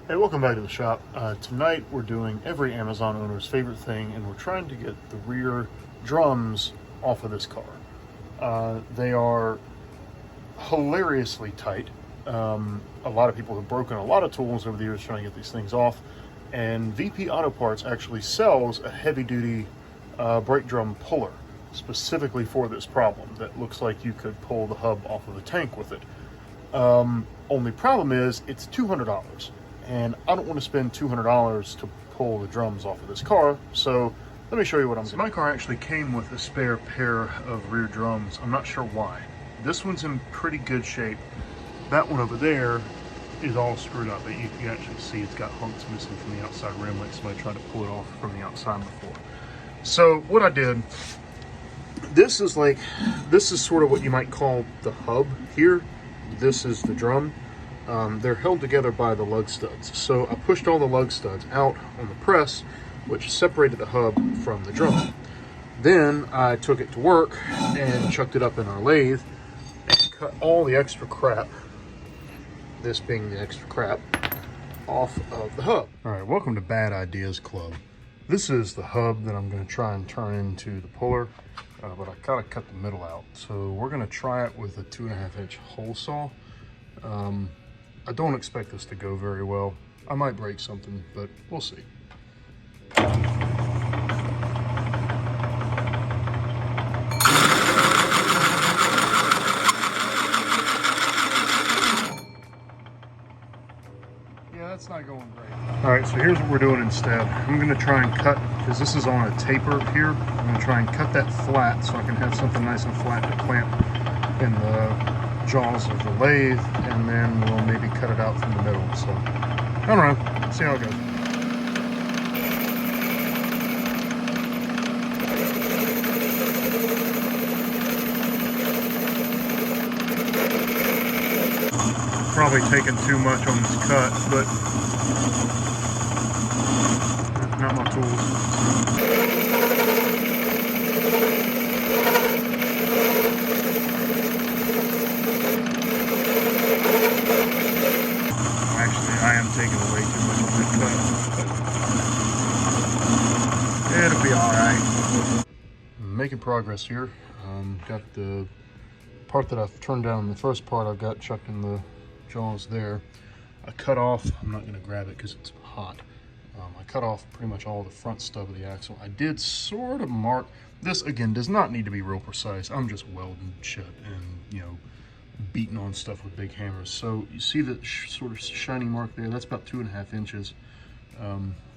Hey, welcome back to the shop. Tonight we're doing every Amazon owner's favorite thing, and we're trying to get the rear drums off of this car. They are hilariously tight. A lot of people have broken a lot of tools over the years trying to get these things off, and VP Auto Parts actually sells a heavy-duty brake drum puller specifically for this problem that looks like you could pull the hub off of the tank with it. Only problem is it's $200. And I don't want to spend $200 to pull the drums off of this car, so let me show you what I'm doing. So my car actually came with a spare pair of rear drums. I'm not sure why. This one's in pretty good shape. That one over there is all screwed up. You can actually see it's got hunks missing from the outside rim, like somebody tried to pull it off from the outside before. So what I did, this is sort of what you might call the hub here. This is the drum. They're held together by the lug studs. So I pushed all the lug studs out on the press, which separated the hub from the drum. Then I took it to work and chucked it up in our lathe and cut all the extra crap, this being the extra crap, off of the hub. All right, welcome to Bad Ideas Club. This is the hub that I'm gonna try and turn into the puller, but I gotta cut the middle out. So we're gonna try it with a 2.5-inch hole saw. I don't expect this to go very well. I might break something, but we'll see. Yeah, that's not going great. All right, so here's what we're doing instead. I'm gonna try and cut, because this is on a taper here, I'm gonna try and cut that flat so I can have something nice and flat to clamp in the jaws of the lathe, and then we'll maybe cut it out from the middle. So I don't know, see how it goes. Probably taking too much on this cut, but not my tools. I am taking way too much on that cut. It'll be all right. I'm making progress here. Got the part that I've turned down, the first part I've got chucked in the jaws there. I cut off, I'm not gonna grab it because it's hot. I cut off pretty much all the front stub of the axle. I did sort of mark, this again does not need to be real precise. I'm just welding shit and, beating on stuff with big hammers. So you see that sort of shiny mark there? That's about 2.5 inches.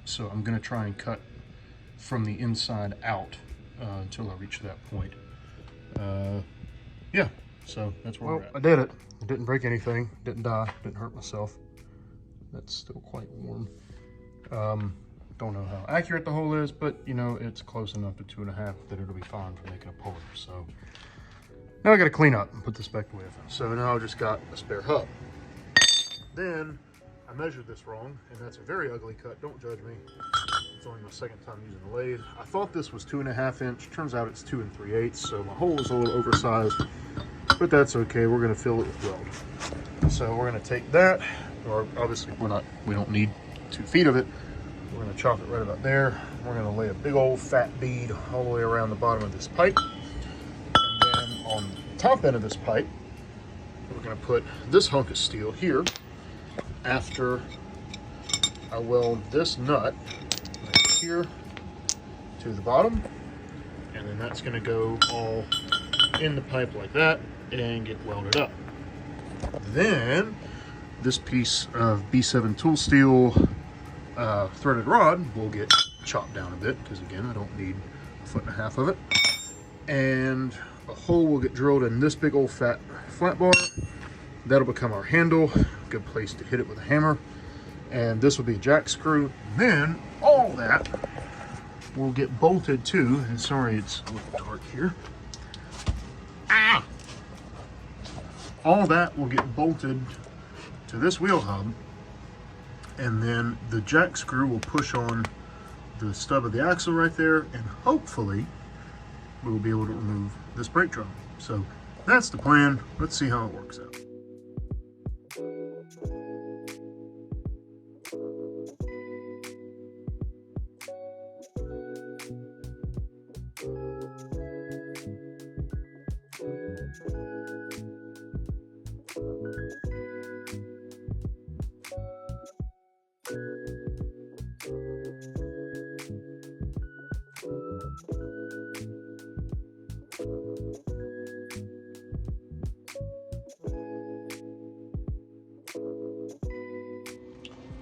So I'm gonna try and cut from the inside out until I reach that point. Yeah, so that's where we're at. I did it. I didn't break anything, didn't die, didn't hurt myself. That's still quite warm. Don't know how accurate the hole is, but it's close enough to 2.5 that it'll be fine for making a puller. So now I gotta clean up and put this back away. So now I've just got a spare hub. Then I measured this wrong, and that's a very ugly cut. Don't judge me. It's only my second time using the lathe. I thought this was 2.5 inch. Turns out it's 2 3/8. So my hole is a little oversized, but that's okay. We're gonna fill it with weld. So we're gonna take that, or obviously we don't need 2 feet of it. We're gonna chop it right about there. We're gonna lay a big old fat bead all the way around the bottom of this pipe. On the top end of this pipe, we're going to put this hunk of steel here after I weld this nut right here to the bottom, and then that's going to go all in the pipe like that and get welded up. Then this piece of B7 tool steel threaded rod will get chopped down a bit, because again I don't need 1.5 feet of it, and a hole will get drilled in this big old fat flat bar. That'll become our handle, good place to hit it with a hammer. And this will be a jack screw. And then all that will get bolted to, and sorry it's a little dark here. All that will get bolted to this wheel hub, and then the jack screw will push on the stub of the axle right there, and hopefully we will be able to remove this brake drum. So that's the plan. Let's see how it works out.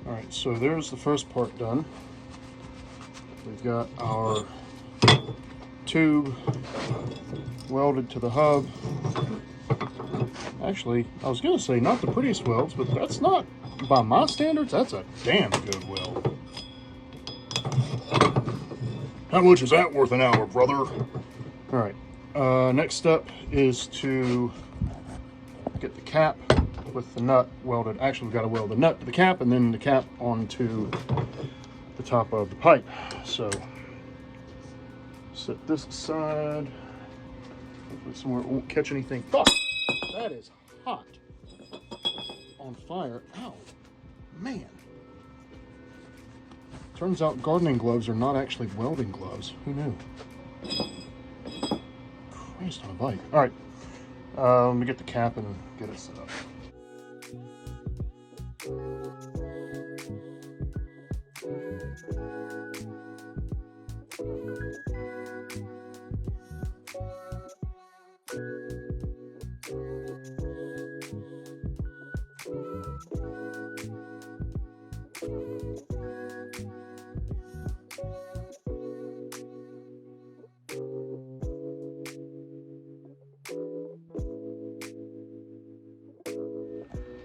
All right, so there's the first part done. We've got our tube welded to the hub. Actually, I was gonna say not the prettiest welds, but that's not, by my standards, that's a damn good weld. How much is that worth an hour, brother? All right, next step is to get the cap with the nut welded. Actually, we've got to weld the nut to the cap and then the cap onto the top of the pipe. So set this aside. Hopefully somewhere it won't catch anything. Fuck! That is hot. On fire. Ow. Man. Turns out gardening gloves are not actually welding gloves. Who knew? Christ on a bike. All right. Let me get the cap and get it set up.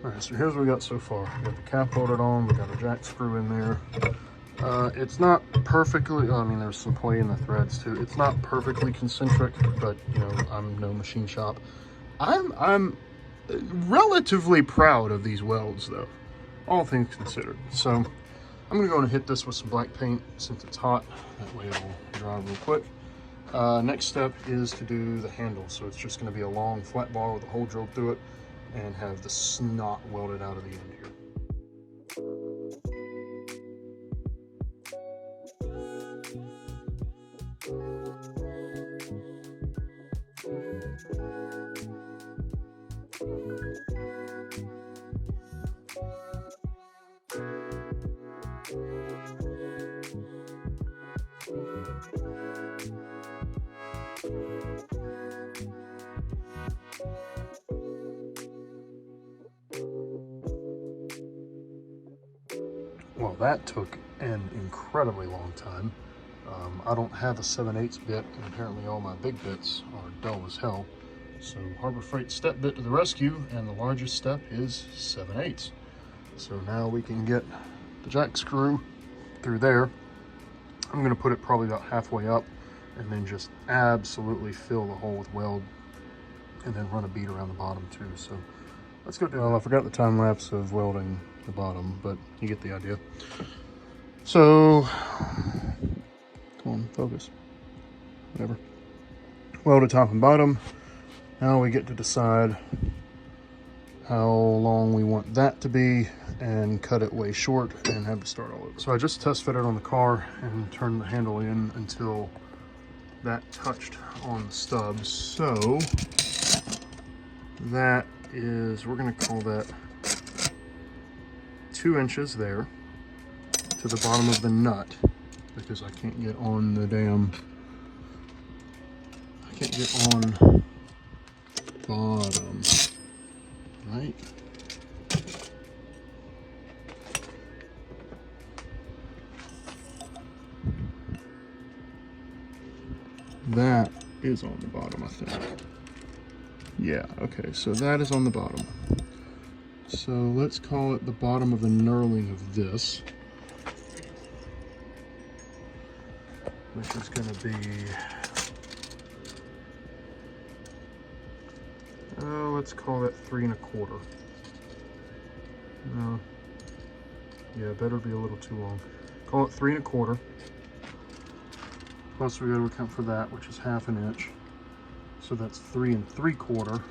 Alright, so here's what we got so far. We got the cap welded on, we got a jack screw in there. It's not perfectly, I mean there's some play in the threads too. It's not perfectly concentric, but you know, I'm no machine shop. I'm relatively proud of these welds though, all things considered. So I'm gonna go and hit this with some black paint since it's hot. That way it'll dry real quick. Next step is to do the handle. So it's just gonna be a long flat bar with a hole drilled through it and have the snot welded out of the end here. Well, that took an incredibly long time. I don't have a 7/8 bit, and apparently all my big bits are dull as hell. So Harbor Freight step bit to the rescue, and the largest step is 7/8. So now we can get the jack screw through there. I'm gonna put it probably about halfway up, and then just absolutely fill the hole with weld, and then run a bead around the bottom too. So let's go do that. Well, I forgot the time lapse of welding the bottom, but you get the idea. So, come on, focus. Whatever. Weld the top and bottom. Now we get to decide how long we want that to be and cut it way short and have to start all over. So I just test fitted on the car and turned the handle in until that touched on the stubs. So that is, we're gonna call that 2 inches there to the bottom of the nut, because I can't get on the damn, I can't get on bottom, right? That is on the bottom, I think. Yeah, okay, so that is on the bottom. So let's call it the bottom of the knurling of this, which is going to be, let's call that 3 1/4. No, yeah, better be a little too long. Call it 3 1/4. Plus we got to account for that, which is 1/2 inch. So that's 3 3/4.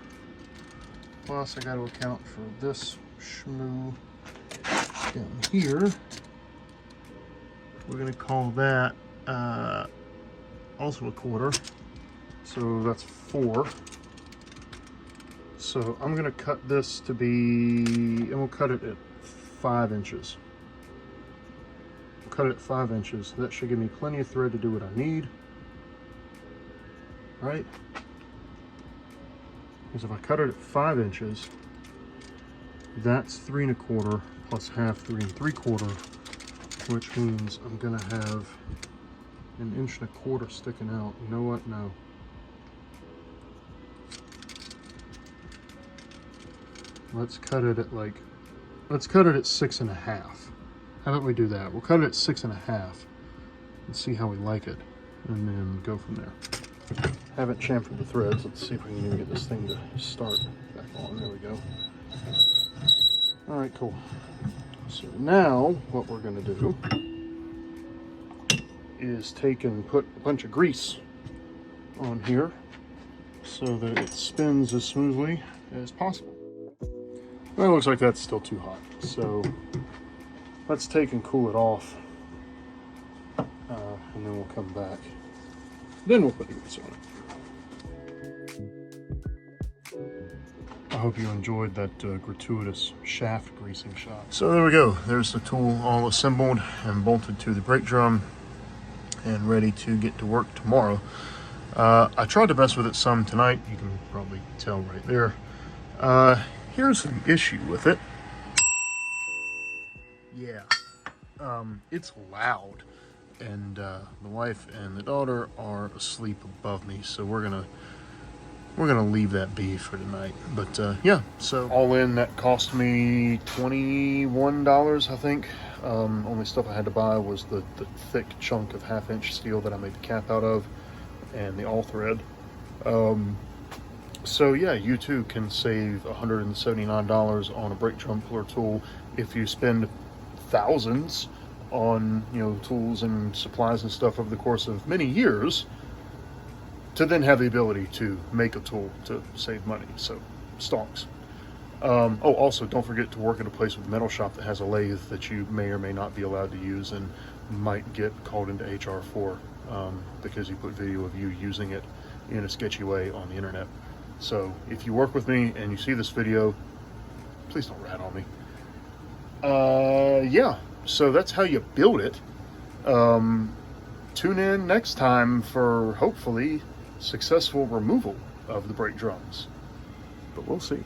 Plus I got to account for this shmoo down here. We're going to call that also 1/4. So that's 4. So I'm going to cut this to be, and we'll cut it at 5 inches. We'll cut it at 5 inches. That should give me plenty of thread to do what I need. Right? Because if I cut it at 5 inches, that's 3 1/4 plus half 3 3/4, which means I'm gonna have 1 1/4 inches sticking out. You know what? No. Let's cut it at 6 1/2. How about we do that? We'll cut it at 6 1/2 and see how we like it, and then go from there. Haven't chamfered the threads. Let's see if we can even get this thing to start back on. There we go. All right, cool. So now what we're gonna do is take and put a bunch of grease on here so that it spins as smoothly as possible. Well, it looks like that's still too hot, so let's take and cool it off, and then we'll come back. Then we'll put the grease on it. I hope you enjoyed that gratuitous shaft greasing shot. So there we go. There's the tool all assembled and bolted to the brake drum and ready to get to work tomorrow. I tried to mess with it some tonight. You can probably tell right there. Here's the issue with it. Yeah, it's loud, and the wife and the daughter are asleep above me, so we're gonna leave that be for tonight. But yeah, so all in, that cost me $21, I think. Only stuff I had to buy was the thick chunk of 1/2 inch steel that I made the cap out of, and the all thread. So yeah, you too can save $179 on a brake drum puller tool if you spend thousands on, you know, tools and supplies and stuff over the course of many years, to then have the ability to make a tool to save money. So stonks. Oh, also don't forget to work at a place with a metal shop that has a lathe that you may or may not be allowed to use and might get called into HR for, because you put video of you using it in a sketchy way on the internet. So if you work with me and you see this video, please don't rat on me. Yeah, so that's how you build it. Tune in next time for hopefully successful removal of the brake drums, but we'll see.